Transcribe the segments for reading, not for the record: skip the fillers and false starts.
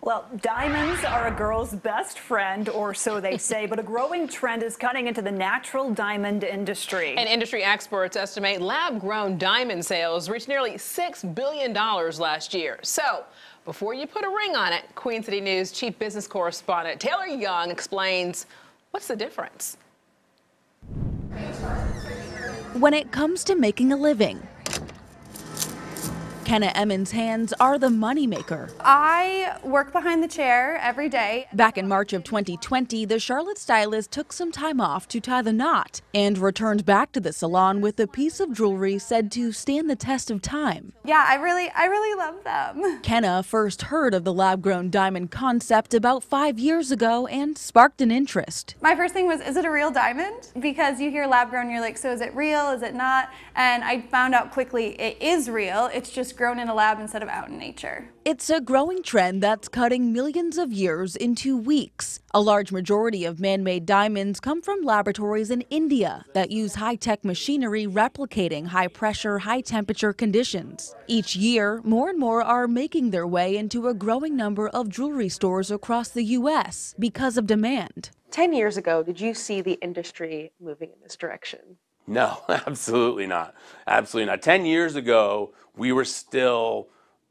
Well, diamonds are a girl's best friend, or so they say, but a growing trend is cutting into the natural diamond industry. And industry experts estimate lab-grown diamond sales reached nearly $6 billion last year. So, before you put a ring on it, Queen City News chief business correspondent Taylor Young explains what's the difference. When it comes to making a living, Kenna Emmons' hands are the moneymaker. I work behind the chair every day. Back in March of 2020, the Charlotte stylist took some time off to tie the knot and returned back to the salon with a piece of jewelry said to stand the test of time. Yeah, I really love them. Kenna first heard of the lab-grown diamond concept about 5 years ago and sparked an interest. My first thing was, is it a real diamond? Because you hear lab-grown, you're like, so is it real, is it not? And I found out quickly it is real, it's just grown in a lab instead of out in nature. It's a growing trend that's cutting millions of years into weeks. A large majority of man-made diamonds come from laboratories in India that use high-tech machinery replicating high-pressure, high-temperature conditions. Each year, more and more are making their way into a growing number of jewelry stores across the U.S. because of demand. 10 years ago, did you see the industry moving in this direction? No, absolutely not. Absolutely not. 10 years ago, we were still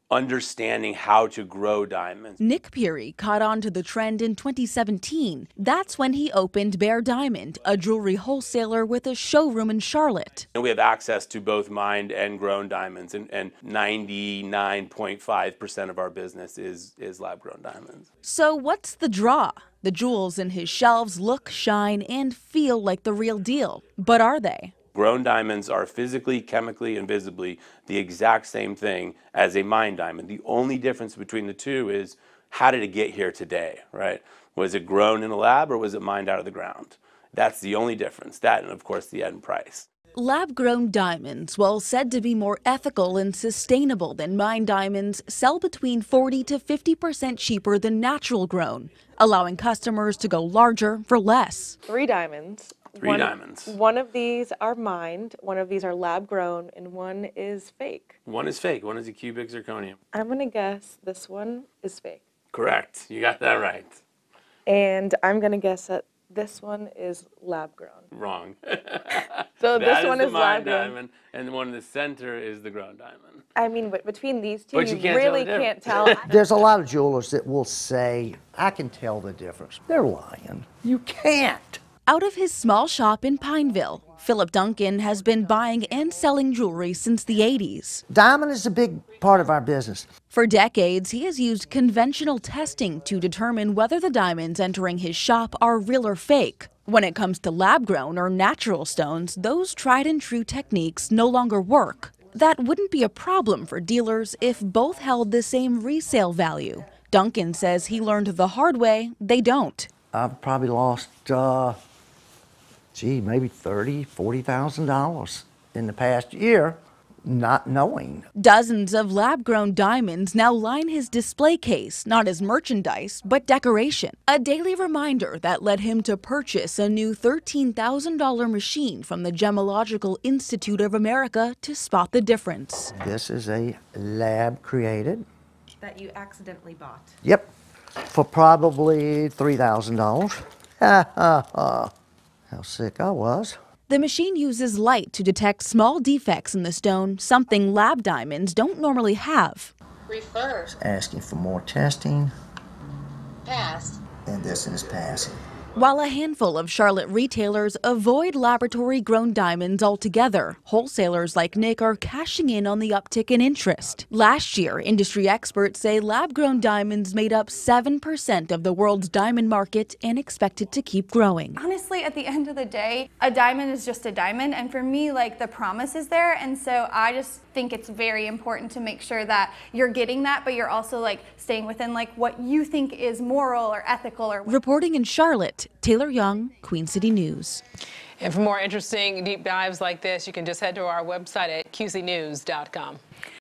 understanding how to grow diamonds. Nick PIERIE caught on to the trend in 2017. That's when he opened Bare Diamond, a jewelry wholesaler with a showroom in Charlotte. And we have access to both mined and grown diamonds, and 99.5% of our business is lab-grown diamonds. So what's the draw? The jewels in his shelves look, shine, and feel like the real deal. But are they? Grown diamonds are physically, chemically, and visibly the exact same thing as a mined diamond. The only difference between the two is, how did it get here today, right? Was it grown in a lab or was it mined out of the ground? That's the only difference. That and, of course, the end price. Lab-grown diamonds, while said to be more ethical and sustainable than mined diamonds, sell between 40 to 50% cheaper than natural grown, allowing customers to go larger for less. 3 diamonds. Three diamonds. One of these are mined, one of these are lab grown, and one is fake. One is fake, one is a cubic zirconium. I'm gonna guess this one is fake. Correct, you got that right. And I'm gonna guess that this one is lab grown. Wrong. So this one is the lab mined grown. diamond, and the one in the center is the grown diamond. I mean, between these two, But you can't really tell the can't tell. There's a lot of jewelers that will say, I can tell the difference. They're lying. You can't. Out of his small shop in Pineville, Philip Duncan has been buying and selling jewelry since the 80s. Diamond is a big part of our business. For decades, he has used conventional testing to determine whether the diamonds entering his shop are real or fake. When it comes to lab-grown or natural stones, those tried-and-true techniques no longer work. That wouldn't be a problem for dealers if both held the same resale value. Duncan says he learned the hard way they don't. I've probably lost, maybe $30,000, $40,000 in the past year, not knowing. Dozens of lab-grown diamonds now line his display case, not as merchandise, but decoration. A daily reminder that led him to purchase a new $13,000 machine from the Gemological Institute of America to spot the difference. This is a lab created. That you accidentally bought. Yep, for probably $3,000. Ha ha ha. How sick I was. The machine uses light to detect small defects in the stone, something lab diamonds don't normally have. Refer. Asking for more testing. Pass. And this is passing. While a handful of Charlotte retailers avoid laboratory-grown diamonds altogether, wholesalers like Nick are cashing in on the uptick in interest. Last year, industry experts say lab-grown diamonds made up 7% of the world's diamond market and expect it to keep growing. Honestly, at the end of the day, a diamond is just a diamond, and for me, like, the promise is there, and so I just think it's very important to make sure that you're getting that, but you're also like staying within like what you think is moral or ethical. Or Reporting in Charlotte, Taylor Young, Queen City News. And for more interesting deep dives like this, you can just head to our website at qcnews.com.